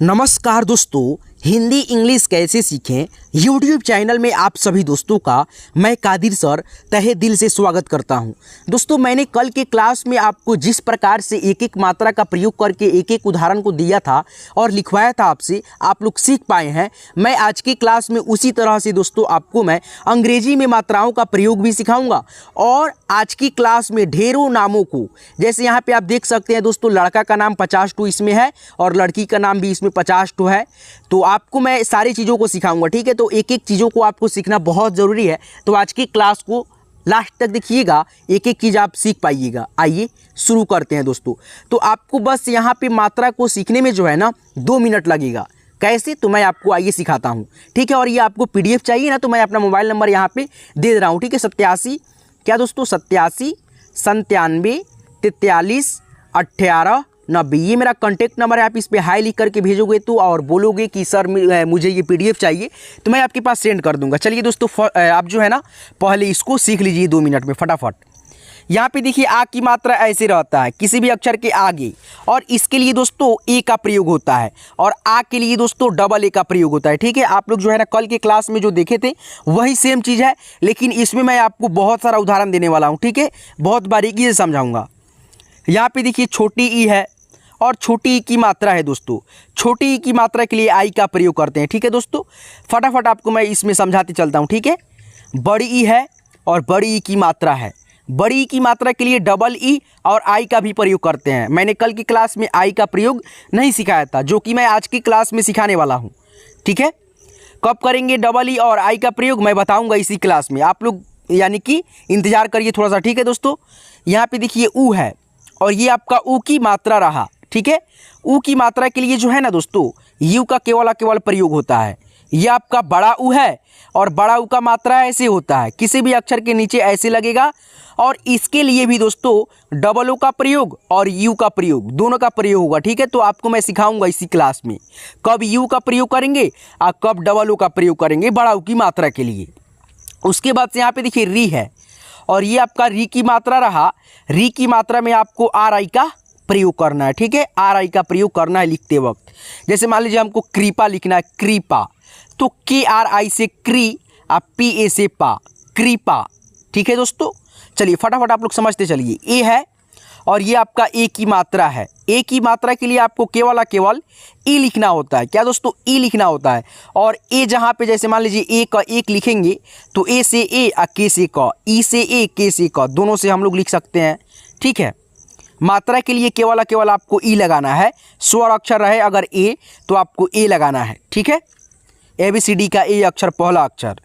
नमस्कार दोस्तों, हिंदी इंग्लिश कैसे सीखें यूट्यूब चैनल में आप सभी दोस्तों का मैं कादिर सर तहे दिल से स्वागत करता हूं। दोस्तों, मैंने कल के क्लास में आपको जिस प्रकार से एक एक मात्रा का प्रयोग करके एक एक उदाहरण को दिया था और लिखवाया था आपसे, आप लोग सीख पाए हैं। मैं आज की क्लास में उसी तरह से दोस्तों आपको मैं अंग्रेजी में मात्राओं का प्रयोग भी सिखाऊंगा। और आज की क्लास में ढेरों नामों को, जैसे यहाँ पे आप देख सकते हैं दोस्तों, लड़का का नाम 50 टू इसमें है और लड़की का नाम भी इसमें 50 टू है। तो आपको मैं सारी चीज़ों को सिखाऊंगा, ठीक है। तो एक एक चीज़ों को आपको सीखना बहुत ज़रूरी है। तो आज की क्लास को लास्ट तक देखिएगा, एक एक चीज़ आप सीख पाइएगा। आइए शुरू करते हैं दोस्तों। तो आपको बस यहाँ पे मात्रा को सीखने में जो है ना 2 मिनट लगेगा। कैसे, तो मैं आपको आइए सिखाता हूँ, ठीक है। और ये आपको PDF चाहिए ना, तो मैं अपना मोबाइल नंबर यहाँ पे दे रहा हूँ, ठीक है। 87 क्या दोस्तों, 87 97 43 18 90, ये मेरा कॉन्टैक्ट नंबर है। आप इस पे हाई लिख करके भेजोगे तो और बोलोगे कि सर मुझे ये PDF चाहिए, तो मैं आपके पास सेंड कर दूंगा। चलिए दोस्तों, आप जो है ना पहले इसको सीख लीजिए 2 मिनट में फटाफट। यहाँ पे देखिए, आ की मात्रा ऐसे रहता है किसी भी अक्षर के आगे, और इसके लिए दोस्तों ए का प्रयोग होता है, और आ के लिए दोस्तों डबल ए का प्रयोग होता है, ठीक है। आप लोग जो है ना कल के क्लास में जो देखे थे वही सेम चीज़ है, लेकिन इसमें मैं आपको बहुत सारा उदाहरण देने वाला हूँ, ठीक है। बहुत बारीकी से समझाऊँगा। यहाँ पे देखिए छोटी ई है और छोटी ई की मात्रा है दोस्तों। छोटी ई की मात्रा के लिए आई का प्रयोग करते हैं, ठीक है दोस्तों। फटाफट आपको मैं इसमें समझाते चलता हूँ, ठीक है। बड़ी ई है और बड़ी ई की मात्रा है। बड़ी ई की मात्रा के लिए डबल ई और आई का भी प्रयोग करते हैं। मैंने कल की क्लास में आई का प्रयोग नहीं सिखाया था, जो कि मैं आज की क्लास में सिखाने वाला हूँ, ठीक है। कब करेंगे डबल ई और आई का प्रयोग, मैं बताऊँगा इसी क्लास में। आप लोग यानी कि इंतज़ार करिए थोड़ा सा, ठीक है दोस्तों। यहाँ पर देखिए ऊ है और ये आपका ऊ की मात्रा रहा, ठीक है। ऊ की मात्रा के लिए जो है ना दोस्तों यू का केवल प्रयोग होता है। ये आपका बड़ा ऊ है और बड़ा ऊ का मात्रा ऐसे होता है, किसी भी अक्षर के नीचे ऐसे लगेगा। और इसके लिए भी दोस्तों डबल ओ का प्रयोग और यू का प्रयोग, दोनों का प्रयोग होगा, ठीक है। तो आपको मैं सिखाऊंगा इसी क्लास में कब यू का प्रयोग करेंगे और कब डबल ओ का प्रयोग करेंगे बड़ा ऊ की मात्रा के लिए। उसके बाद से यहाँ पे देखिए री है और ये आपका री की मात्रा रहा। री की मात्रा में आपको आर आई का प्रयोग करना है, ठीक है। आर आई का प्रयोग करना है लिखते वक्त। जैसे मान लीजिए हमको कृपा लिखना है, कृपा, तो KRI से क्री और PA से पा, कृपा, ठीक है दोस्तों। चलिए फटाफट आप लोग समझते चलिए। ए है और ये आपका ए की मात्रा है। ए की मात्रा के लिए आपको केवल ई लिखना होता है। क्या दोस्तों, ई लिखना होता है। और ए जहाँ पे जैसे मान लीजिए ए का एक लिखेंगे तो ए से ए और के से क, ई से ए के से क, दोनों से हम लोग लिख सकते हैं, ठीक है। मात्रा के लिए केवल आपको ई लगाना है। स्वर अक्षर रहे अगर ए तो आपको ए लगाना है, ठीक है। ABCD का ए अक्षर पहला अक्षर।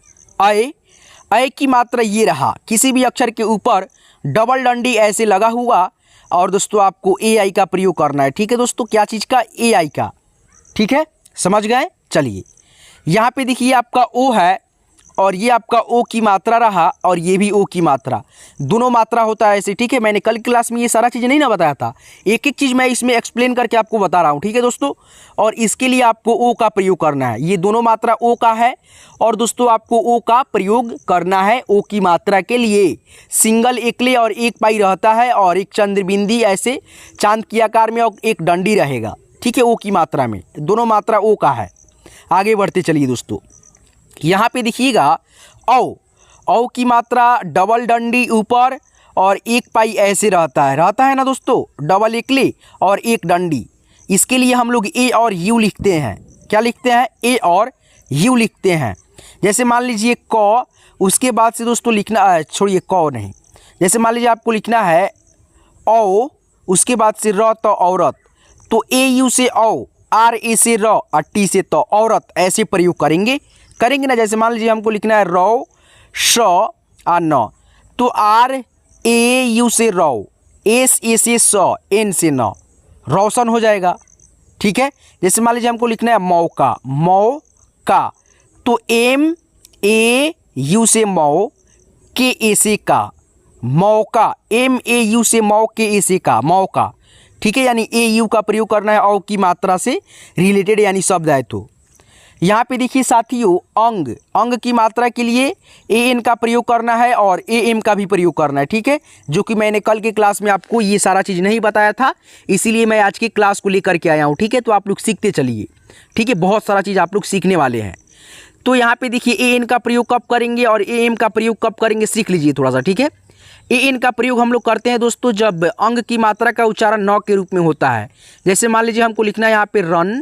अय की मात्रा ये रहा, किसी भी अक्षर के ऊपर डबल डंडी ऐसे लगा हुआ और दोस्तों आपको AI का प्रयोग करना है, ठीक है दोस्तों। क्या चीज़ का, AI का, ठीक है, समझ गए। चलिए यहाँ पे देखिए आपका ओ है और ये आपका ओ की मात्रा रहा और ये भी ओ की मात्रा, दोनों मात्रा होता है ऐसे, ठीक है। मैंने कल क्लास में ये सारा चीज़ नहीं ना बताया था, एक एक चीज़ मैं इसमें एक्सप्लेन करके आपको बता रहा हूँ, ठीक है दोस्तों। और इसके लिए आपको ओ का प्रयोग करना है। ये दोनों मात्रा ओ का है और दोस्तों आपको ओ का प्रयोग करना है। ओ की मात्रा के लिए सिंगल एकले और एक पाई रहता है और एक चंद्रबिंदी ऐसे चांद की आकार में और एक डंडी रहेगा, ठीक है। ओ की मात्रा में दोनों मात्रा ओ का है। आगे बढ़ते चलिए दोस्तों। यहाँ पे देखिएगा औ की मात्रा डबल डंडी ऊपर और एक पाई ऐसे रहता है ना दोस्तों, डबल एकले और एक डंडी। इसके लिए हम लोग ए और यू लिखते हैं। क्या लिखते हैं, ए और यू लिखते हैं। जैसे मान लीजिए क, उसके बाद से दोस्तों लिखना है, छोड़िए क नहीं, जैसे मान लीजिए आपको लिखना है औ, उसके बाद से र तो औरत, तो AU से औ, RA से र और T से तो औरत, ऐसे प्रयोग करेंगे ना। जैसे मान लीजिए हमको लिखना है रौ श आ न, तो RAU से रौ, SA से स, N से न, रोशन हो जाएगा, ठीक है। जैसे मान लीजिए हमको लिखना है मौका, तो MAU से मौ, KA से का, मौका, MAU से मौ, KA से का, मौका, ठीक है। यानी AU का प्रयोग करना है औ की मात्रा से रिलेटेड यानी शब्द है। तो यहाँ पे देखिए साथियों, अंग, अंग की मात्रा के लिए ए एन का प्रयोग करना है और ए एम का भी प्रयोग करना है, ठीक है, जो कि मैंने कल के क्लास में आपको ये सारा चीज़ नहीं बताया था, इसीलिए मैं आज की क्लास को लेकर के आया हूँ, ठीक है। तो आप लोग सीखते चलिए, ठीक है, बहुत सारा चीज़ आप लोग सीखने वाले हैं। तो यहाँ पे देखिए ए एन का प्रयोग कब करेंगे और ए एम का प्रयोग कब करेंगे सीख लीजिए थोड़ा सा, ठीक है। ए एन का प्रयोग हम लोग करते हैं दोस्तों जब अंग की मात्रा का उच्चारण न के रूप में होता है। जैसे मान लीजिए हमको लिखना है यहाँ पे रन,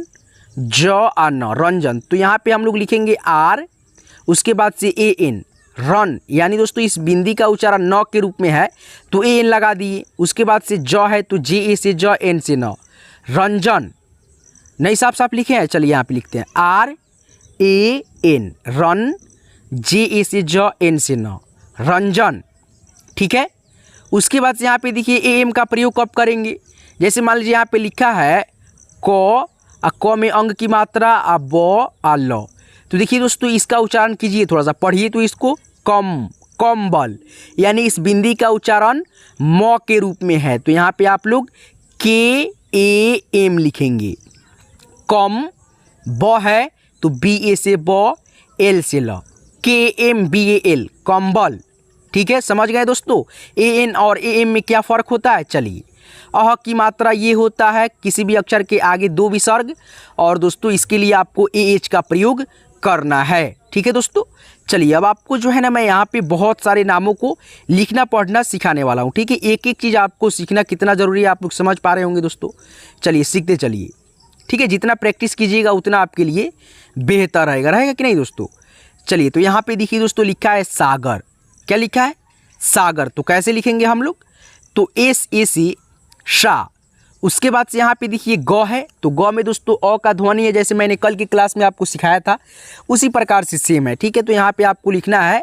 ज आ न, रंजन, तो यहाँ पे हम लोग लिखेंगे आर, उसके बाद से ए एन, रन, यानी दोस्तों इस बिंदी का उच्चारण न के रूप में है तो ए एन लगा दिए। उसके बाद से ज है तो जे ए से ज, एन से न, रंजन, नहीं साफ साफ लिखे हैं, चलिए यहाँ पे लिखते हैं आर ए एन, रन, जे ए से ज, एन से न, रंजन, ठीक है। उसके बाद से यहाँ पे देखिए ए एम का प्रयोग कब करेंगे। जैसे मान लीजिए यहाँ पे लिखा है क, क में अंग की मात्रा आ ब आ ल, तो देखिए दोस्तों इसका उच्चारण कीजिए, थोड़ा सा पढ़िए तो इसको, कम, कम्बल, यानी इस बिंदी का उच्चारण म के रूप में है तो यहाँ पे आप लोग के ए एम लिखेंगे। कम, ब है तो बी ए से ब, एल से ल, के एम बी ए एल, कम्बल, ठीक है, समझ गए दोस्तों। ए एन और ए एम में क्या फ़र्क होता है, चलिए। अह की मात्रा ये होता है किसी भी अक्षर के आगे दो विसर्ग, और दोस्तों इसके लिए आपको ए एच का प्रयोग करना है, ठीक है दोस्तों। चलिए अब आपको जो है ना मैं यहाँ पे बहुत सारे नामों को लिखना पढ़ना सिखाने वाला हूँ, ठीक है। एक एक चीज़ आपको सीखना कितना ज़रूरी है आप लोग समझ पा रहे होंगे दोस्तों। चलिए सीखते चलिए, ठीक है, जितना प्रैक्टिस कीजिएगा उतना आपके लिए बेहतर रहेगा, रहेगा कि नहीं दोस्तों। चलिए तो यहाँ पे देखिए दोस्तों लिखा है सागर, क्या लिखा है, सागर, तो कैसे लिखेंगे हम लोग, तो एस ए सी शा। उसके बाद से यहाँ पे देखिए ग है तो ग में दोस्तों अ का ध्वनि है, जैसे मैंने कल की क्लास में आपको सिखाया था उसी प्रकार से सेम है, ठीक है। तो यहाँ पे आपको लिखना है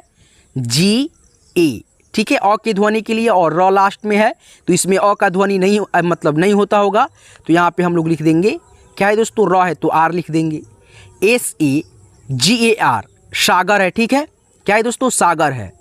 जी ए, ठीक है, अ की ध्वनि के लिए, और र लास्ट में है तो इसमें अ का ध्वनि नहीं मतलब नहीं होता होगा, तो यहाँ पे हम लोग लिख देंगे क्या है दोस्तों, र है तो आर लिख देंगे, S A ji A R, सागर है, ठीक है, क्या है दोस्तों, सागर है,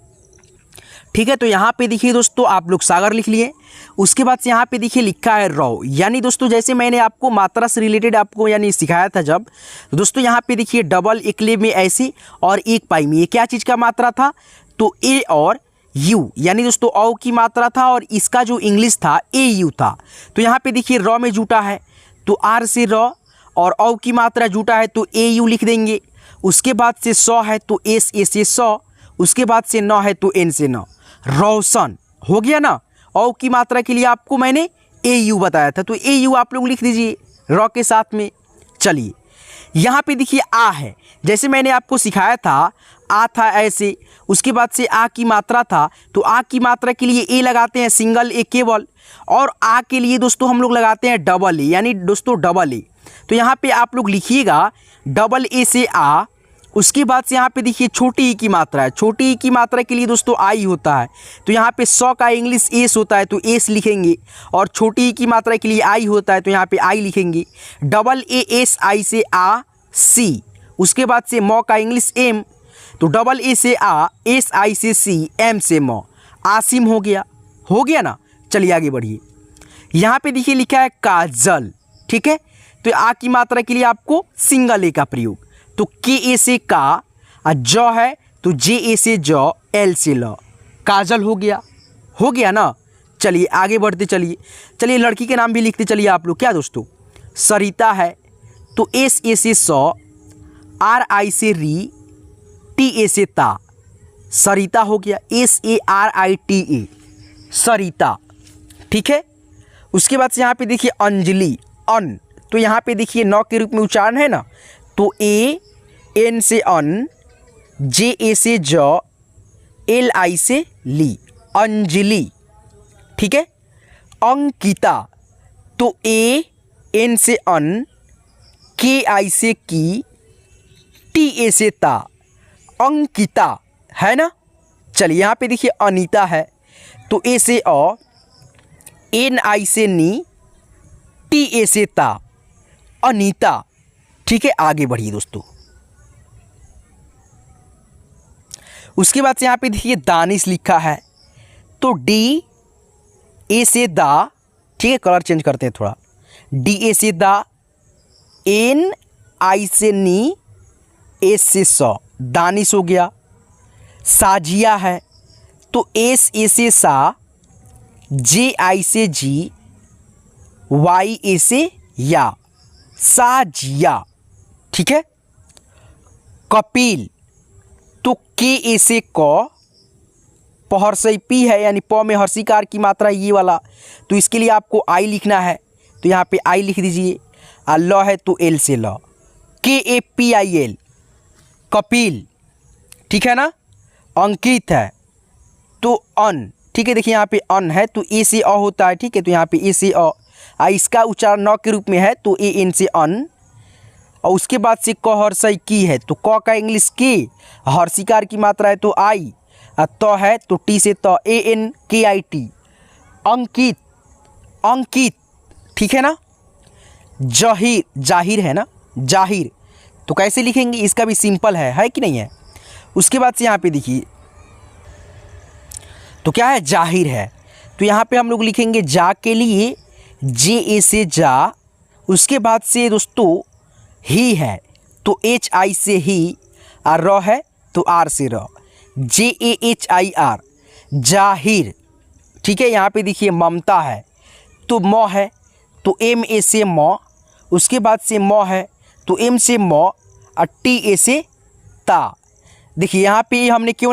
ठीक है। तो यहाँ पे देखिए दोस्तों आप लोग सागर लिख लिए। उसके बाद से यहाँ पे देखिए लिखा है रौ, यानी दोस्तों जैसे मैंने आपको मात्रा से रिलेटेड आपको यानी सिखाया था जब, तो दोस्तों यहाँ पे देखिए डबल एकले में ऐसे और एक पाई में, ये क्या चीज़ का मात्रा था, तो ए और यू, यानी दोस्तों औ की मात्रा था और इसका जो इंग्लिश था ए यू था। तो यहाँ पे देखिए रौ में जुटा है तो आर से रौ, और औ की मात्रा जुटा है तो ए यू लिख देंगे। उसके बाद से सौ है तो एस ए से सौ, उसके बाद से नौ है तो एन से नौ, रोशन, हो गया ना। औ की मात्रा के लिए आपको मैंने ए यू बताया था तो ए यू आप लोग लिख दीजिए रॉ के साथ में। चलिए यहाँ पे देखिए आ है, जैसे मैंने आपको सिखाया था आ था ऐसे, उसके बाद से आ की मात्रा था तो आ की मात्रा के लिए ए लगाते हैं सिंगल ए केवल, और आ के लिए दोस्तों हम लोग लगाते हैं डबल ए, यानी दोस्तों डबल ए। तो यहाँ पे आप लोग लिखिएगा डबल ए से आ। उसके बाद से यहाँ पे देखिए छोटी ई की मात्रा है, छोटी ई की मात्रा के लिए दोस्तों आई होता है तो यहाँ पे 100 का इंग्लिश एस होता है तो एस लिखेंगे, और छोटी ई की मात्रा के लिए आई होता है तो यहाँ पे आई लिखेंगे। डबल ए एस आई से आ सी, उसके बाद से मौ का इंग्लिश एम, तो डबल ए से आ, एस आई से सी, एम से मौ, आसिम हो गया ना। चलिए आगे बढ़िए, यहाँ पे देखिए लिखा है काजल, ठीक है, तो आ की मात्रा के लिए आपको सिंगल ए का प्रयोग, तो के ए से का, ज है तो जे ए से ज, एल से ल, काजल हो गया ना। चलिए आगे बढ़ते चलिए लड़की के नाम भी लिखते चलिए आप लोग, क्या दोस्तों, सरिता है तो एस ए से स, आर आई से री, टी ए से ता, सरिता हो गया, S A R I T A, Sarita, ठीक है। उसके बाद से यहाँ पे देखिए अंजलि, अन, तो यहाँ पे देखिए नौ के रूप में उच्चारण है ना, तो ए एन से अन, जे ए से ज, एल आई से ली, अंजलि, ठीक है। अंकिता, तो ए एन से अन, के आई से की, टी ए से ता, अंकिता, है ना। चलिए यहाँ पे देखिए अनीता है तो ए से अ, एन आई से नी, टी ए से ता, अनीता, ठीक है। आगे बढ़िए दोस्तों, उसके बाद से यहाँ पे देखिए दानिश लिखा है तो डी ए से दा, ठीक है, कलर चेंज करते हैं थोड़ा, डी ए से दा, एन आई से नी, एस से स, दानिश हो गया। साजिया है तो एस ए से सा, जे आई से जी, वाई ए से या, साजिया। ठीक है। कपिल तो के ए से क, पहरसई पी है यानी प में हर्षिकार की मात्रा ये वाला, तो इसके लिए आपको आई लिखना है, तो यहाँ पे आई लिख दीजिए। और ल है तो एल से ल, के A P I L, Kapil. ठीक है ना। अंकित है तो अन, ठीक है। देखिए यहाँ पे अन है तो ए से अ होता है। ठीक है, तो यहाँ पे ए से अ, इसका उच्चारण न के रूप में है तो ए एन से अन। और उसके बाद से क हर्षई की है तो क का इंग्लिश के, हर्षिकार की मात्रा है तो आई, और त है तो टी से त, ए एन के आई टी। अंकित, अंकित। ठीक है ना। जाहिर, जाहिर है ना, जाहिर, तो कैसे लिखेंगे, इसका भी सिंपल है कि नहीं है। उसके बाद से यहाँ पे देखिए तो क्या है, जाहिर है, तो यहाँ पे हम लोग लिखेंगे जा के लिए जे ए से जा। उसके बाद से दोस्तों ही है तो एच आई से ही, और र है तो आर से र, जे ए एच आई आर, जाहिर। ठीक है। यहाँ पे देखिए ममता है तो म है तो एम ए से म। उसके बाद से म है तो एम से म, और टी ए से ता। देखिए यहाँ पे हमने क्यों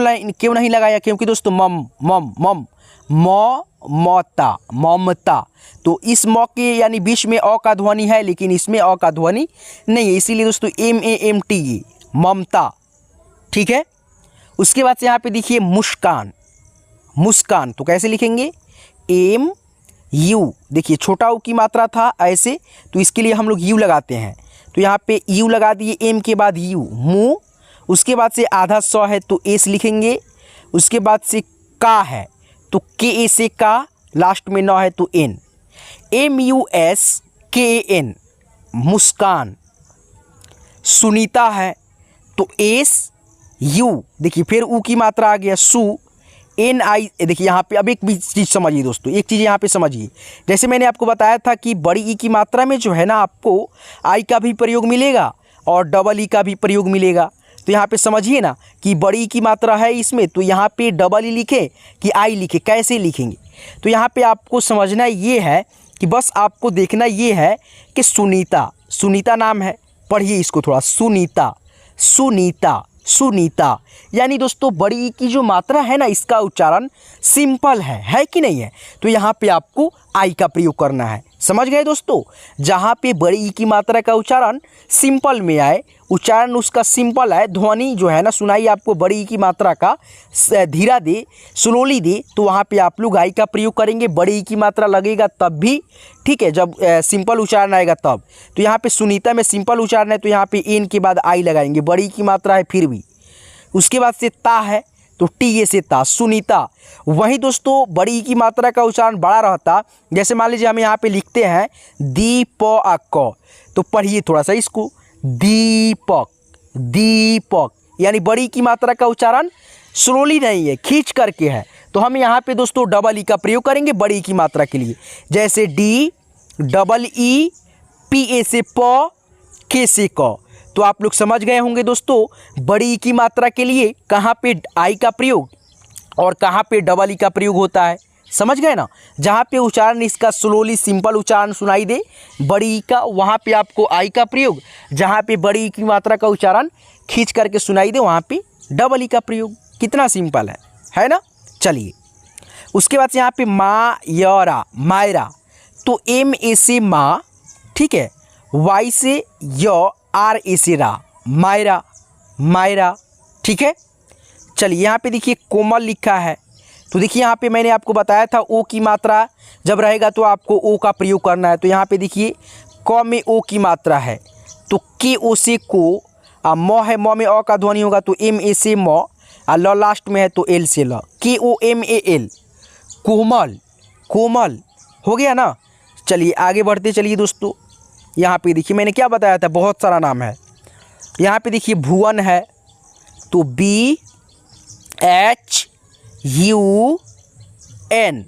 नहीं लगाया, क्योंकि दोस्तों मम मम मम म मता, ममता, तो इस म के यानी बीच में अ का ध्वनि है, लेकिन इसमें अ का ध्वनि नहीं है, इसीलिए दोस्तों M A M T E, Mamata. ठीक है। उसके बाद से यहाँ पे देखिए मुस्कान, मुस्कान, तो कैसे लिखेंगे, एम यू। देखिए छोटा ऊ की मात्रा था ऐसे, तो इसके लिए हम लोग यू लगाते हैं, तो यहाँ पे यू लगा दिए, एम के बाद यू, मु। उसके बाद से आधा स है तो एस लिखेंगे। उसके बाद से का है तो के ए से का, लास्ट में न है तो एन, एम यू एस के एन, मुस्कान। सुनीता है तो एस यू, देखिए फिर ऊ की मात्रा आ गया सु, एन आई। देखिए यहाँ पे अब एक भी चीज़ समझिए दोस्तों, एक चीज़ यहाँ पे समझिए, जैसे मैंने आपको बताया था कि बड़ी ई की मात्रा में जो है ना आपको आई का भी प्रयोग मिलेगा और डबल ई का भी प्रयोग मिलेगा। तो यहाँ पे समझिए ना कि बड़ी की मात्रा है इसमें, तो यहाँ पे डबल ई लिखे कि आई लिखे, कैसे लिखेंगे। तो यहाँ पे आपको समझना ये है कि बस आपको देखना ये है कि सुनीता, सुनीता नाम है, पढ़िए इसको थोड़ा, सुनीता, सुनीता, सुनीता। यानी दोस्तों बड़ी ई की जो मात्रा है ना इसका उच्चारण सिंपल है कि नहीं है। तो यहाँ पे आपको आई का प्रयोग करना है, समझ गए दोस्तों। जहाँ पे बड़ी ई की मात्रा का उच्चारण सिंपल में आए, उच्चारण उसका सिंपल है, ध्वनि जो है ना सुनाई आपको बड़ी ई की मात्रा का धीरा दे, स्लोली दे, तो वहाँ पे आप लोग आई का प्रयोग करेंगे। बड़ी ई की मात्रा लगेगा तब भी, ठीक है, जब सिंपल उच्चारण आएगा तब। तो यहाँ पे सुनीता में सिंपल उच्चारण है तो यहाँ पे एन के बाद आई लगाएंगे, बड़ी ई की मात्रा है फिर भी। उसके बाद से ता है तो टी ए से ता, सुनीता। वहीं दोस्तों बड़ी ई की मात्रा का उच्चारण बड़ा रहता, जैसे मान लीजिए हम यहाँ पे लिखते हैं दीपक, तो पढ़िए थोड़ा सा इसको, दीपक, दीपक, यानी बड़ी की मात्रा का उच्चारण स्लोली नहीं है, खींच करके है। तो हम यहाँ पे दोस्तों डबल ई का प्रयोग करेंगे बड़ी की मात्रा के लिए, जैसे D double E, P A से प, के से क। तो आप लोग समझ गए होंगे दोस्तों बड़ी ई की मात्रा के लिए कहाँ पे आई का प्रयोग और कहाँ पे डबल ई का प्रयोग होता है, समझ गए ना। जहाँ पे उच्चारण इसका स्लोली सिंपल उच्चारण सुनाई दे बड़ी ई का, वहाँ पे आपको आई का प्रयोग, जहाँ पे बड़ी ई की मात्रा का उच्चारण खींच करके सुनाई दे वहाँ पे डबल ई का प्रयोग। कितना सिंपल है ना। चलिए उसके बाद यहाँ पे मायरा, मायरा, तो एम ए से माँ, ठीक है, वाई से य, आर ए से रा, मायरा, मायरा। ठीक है। चलिए यहाँ पे देखिए कोमल लिखा है, तो देखिए यहाँ पे मैंने आपको बताया था ओ की मात्रा जब रहेगा तो आपको ओ का प्रयोग करना है। तो यहाँ पे देखिए क में ओ की मात्रा है तो के ओ से को, म है म में अ का ध्वनि होगा तो एम ए से म, और ल लास्ट में है तो एल से ल, के ओ एम ए एल, कोमल, कोमल हो गया ना। चलिए आगे बढ़ते चलिए दोस्तों। यहाँ पे देखिए मैंने क्या बताया था, बहुत सारा नाम है। यहाँ पे देखिए भुवन है तो बी एच यू एन,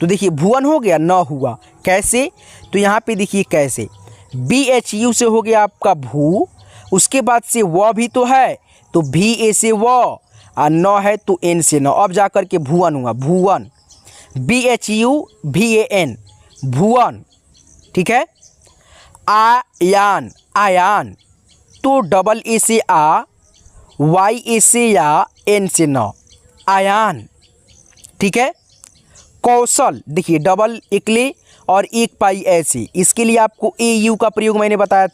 तो देखिए भुवन हो गया, न हुआ, कैसे, तो यहाँ पे देखिए कैसे, बी एच यू से हो गया आपका भू, उसके बाद से व भी तो है तो भी ए से व, और न है तो एन से न। अब जा कर के भुवन हुआ, भुवन, BHUVAN, भुवन। ठीक है। आयान, आयान, तो डबल ए से आ, वाई ए से या, एन से न, आयान। ठीक है। कौशल, देखिए डबल एकले और एक पाई ऐसे, इसके लिए आपको AU का प्रयोग मैंने बताया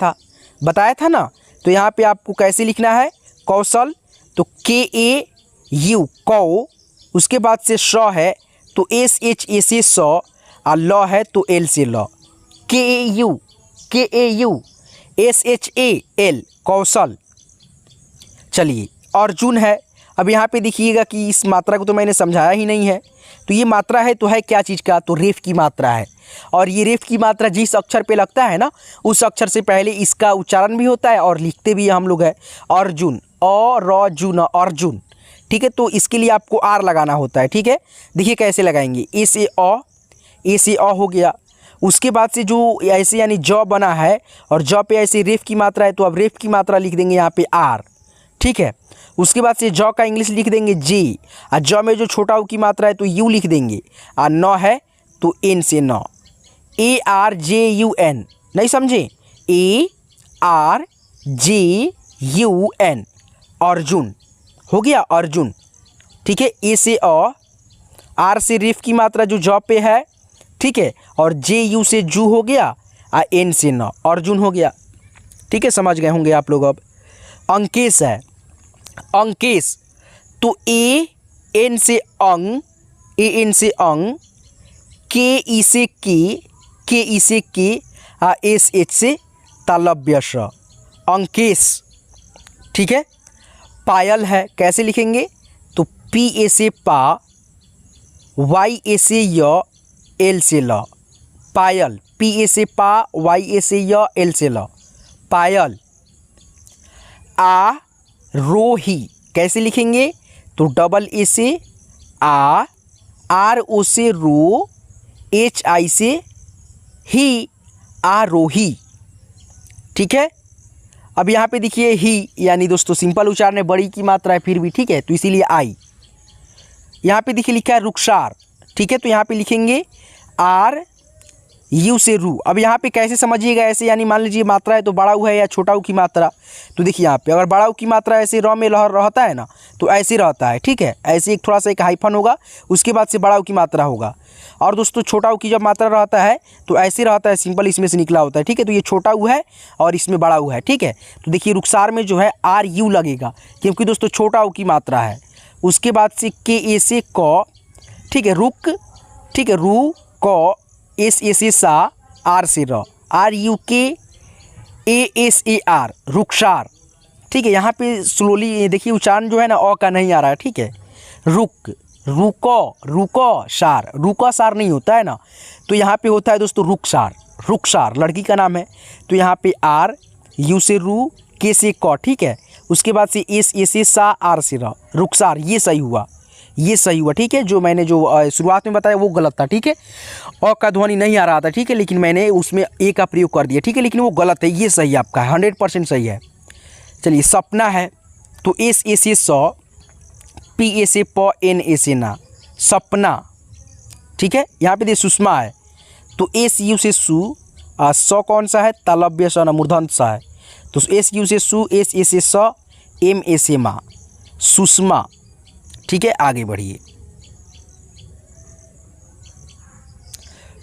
था ना। तो यहाँ पे आपको कैसे लिखना है कौशल, तो KAU कौ, उसके बाद से श है तो SHA से स, और ल है तो L से ल, KAU SHAL, कौशल। चलिए अर्जुन है। अब यहाँ पे देखिएगा कि इस मात्रा को तो मैंने समझाया ही नहीं है। तो ये मात्रा है तो है क्या चीज़ का, तो रेफ की मात्रा है। और ये रेफ की मात्रा जिस अक्षर पे लगता है ना, उस अक्षर से पहले इसका उच्चारण भी होता है और लिखते भी हम लोग है अर्जुन, अ-र-जु-न, अर्जुन। ठीक है। तो इसके लिए आपको आर लगाना होता है। ठीक है। देखिए कैसे लगाएंगे, ए से अ हो गया। उसके बाद से जो ऐसे यानी ज बना है और ज पे ऐसे रेफ की मात्रा है, तो अब रेफ की मात्रा लिख देंगे यहाँ पे आर। ठीक है। उसके बाद से ज का इंग्लिश लिख देंगे जी, और ज में जो छोटा ऊ की मात्रा है तो यू लिख देंगे, और न है तो एन से न, ARJUN, नहीं समझे, ARJUN, अर्जुन हो गया, अर्जुन। ठीक है। ए से अ, आर से रेफ की मात्रा जो ज पे है, ठीक है, और JU से जू हो गया, और एन से न, अर्जुन हो गया। ठीक है, समझ गए होंगे आप लोग। अब अंकेश है, अंकेश, तो AN से अंग, AN से अंग, KE से की, KE से के, SH से तालव्य श, अंकेश। ठीक है। पायल है, कैसे लिखेंगे, तो PA से पा, YA से य, L से ल, पायल, PA से पा, YA से य, L से ल, पायल। आरोही, कैसे लिखेंगे, तो डबल ए से आ, RO से रो, HI से ही, आरोही। ठीक है। अब यहाँ पे देखिए ही, यानी दोस्तों सिंपल उच्चारण है, बड़ी की मात्रा है फिर भी, ठीक है, तो इसीलिए आई। यहाँ पे देखिए लिखा है रुखसार। ठीक है। तो यहाँ पे लिखेंगे RU से रू। अब यहाँ पे कैसे समझिएगा, ऐसे यानी मान लीजिए मात्रा है तो बड़ा ऊ है या छोटा ऊ की मात्रा, तो देखिए यहाँ पे अगर बड़ा ऊ की मात्रा ऐसे र में लहर रहता है ना, तो ऐसे रहता है। ठीक है। ऐसे एक थोड़ा सा एक हाइफन होगा, उसके बाद से बड़ा ऊ की मात्रा होगा। और दोस्तों छोटा ऊ की जब मात्रा रहता है तो ऐसे रहता है, सिंपल इसमें से निकला होता है। ठीक है। तो ये छोटा ऊ है और इसमें बड़ा ऊ है। ठीक है। तो देखिए रुखसार में जो है RU लगेगा, क्योंकि दोस्तों छोटा ऊ की मात्रा है। उसके बाद से KA से क, ठीक है, रुक, ठीक है, रू क, SA से सा, R से र, RUKASAR, रुखसार। ठीक है। यहाँ पे स्लोली देखिए उच्चारण जो है ना अ का नहीं आ रहा है। ठीक है। रुक, रुको, रुको सार, रुको सार नहीं होता है ना, तो यहाँ पे होता है दोस्तों रुखसार, रुखसार लड़की का नाम है। तो यहाँ पे RU से रू, K से क, ठीक है, उसके बाद से SA से सा, R से र, रुखसार। ये सही हुआ, ये सही हुआ। ठीक है। जो मैंने जो शुरुआत में बताया वो गलत था। ठीक है। अ का ध्वनि नहीं आ रहा था। ठीक है। लेकिन मैंने उसमें ए का प्रयोग कर दिया। ठीक है। लेकिन वो गलत है, ये सही आपका 100% सही है। चलिए सपना है, तो SA से स, PA से प, NA से ना, सपना। ठीक है। यहाँ पे देखिए सुषमा है, तो SU से सु, स कौन सा है, तालव्य स, मूर्धन्य सा है, तो SU से सु, SA से स, MA से मा, सुषमा। ठीक है। आगे बढ़िए।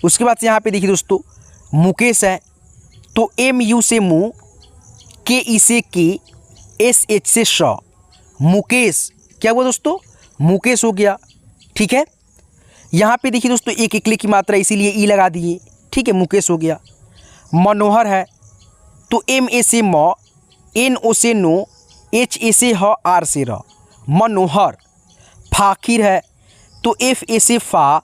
उसके बाद से यहाँ पे देखिए दोस्तों मुकेश है, तो MU से मु, KE से की, SH से श, मुकेश। क्या हुआ दोस्तों, मुकेश हो गया। ठीक है। यहाँ पे देखिए दोस्तों एक इकले की मात्रा, इसीलिए ई लगा दिए। ठीक है। मुकेश हो गया। मनोहर है, तो MA से म, NO से नो, HA से ह, R से र, मनोहर। फाखिर है, तो FA से फा,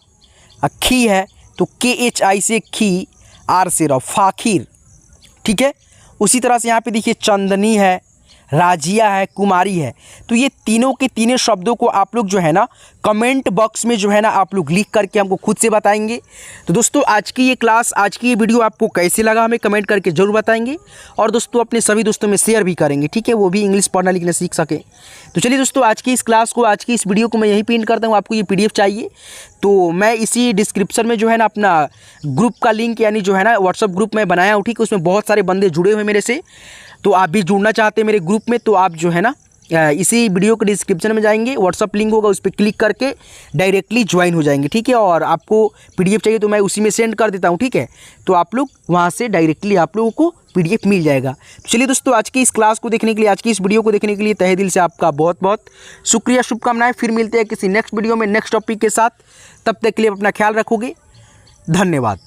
खी है, तो KHI से खी, R से र, फाखिर। ठीक है। उसी तरह से यहाँ पे देखिए चंदनी है, राजिया है, कुमारी है। तो ये तीनों के तीनों शब्दों को आप लोग जो है ना कमेंट बॉक्स में जो है ना आप लोग लिख करके हमको खुद से बताएंगे। तो दोस्तों आज की ये क्लास, आज की ये वीडियो आपको कैसे लगा हमें कमेंट करके ज़रूर बताएंगे। और दोस्तों अपने सभी दोस्तों में शेयर भी करेंगे, ठीक है, वो भी इंग्लिश पढ़ना लिखना सीख सके। तो चलिए दोस्तों आज की इस क्लास को, आज की इस वीडियो को मैं यहीं पे एंड करता हूँ। आपको ये PDF चाहिए तो मैं इसी डिस्क्रिप्शन में जो है ना अपना ग्रुप का लिंक यानी जो है ना व्हाट्सअप ग्रुप में बनाया हूँ, ठीक है। उसमें बहुत सारे बंदे जुड़े हुए मेरे से, तो आप भी जुड़ना चाहते हैं मेरे ग्रुप में तो आप जो है ना इसी वीडियो के डिस्क्रिप्शन में जाएंगे, व्हाट्सअप लिंक होगा, उस पर क्लिक करके डायरेक्टली ज्वाइन हो जाएंगे, ठीक है। और आपको PDF चाहिए तो मैं उसी में सेंड कर देता हूँ, ठीक है। तो आप लोग वहाँ से डायरेक्टली आप लोगों को PDF मिल जाएगा। तो चलिए दोस्तों आज की इस क्लास को देखने के लिए, आज की इस वीडियो को देखने के लिए तहे दिल से आपका बहुत बहुत शुक्रिया, शुभकामनाएं। फिर मिलते हैं किसी नेक्स्ट वीडियो में नेक्स्ट टॉपिक के साथ। तब तक के लिए अपना ख्याल रखोगे। धन्यवाद।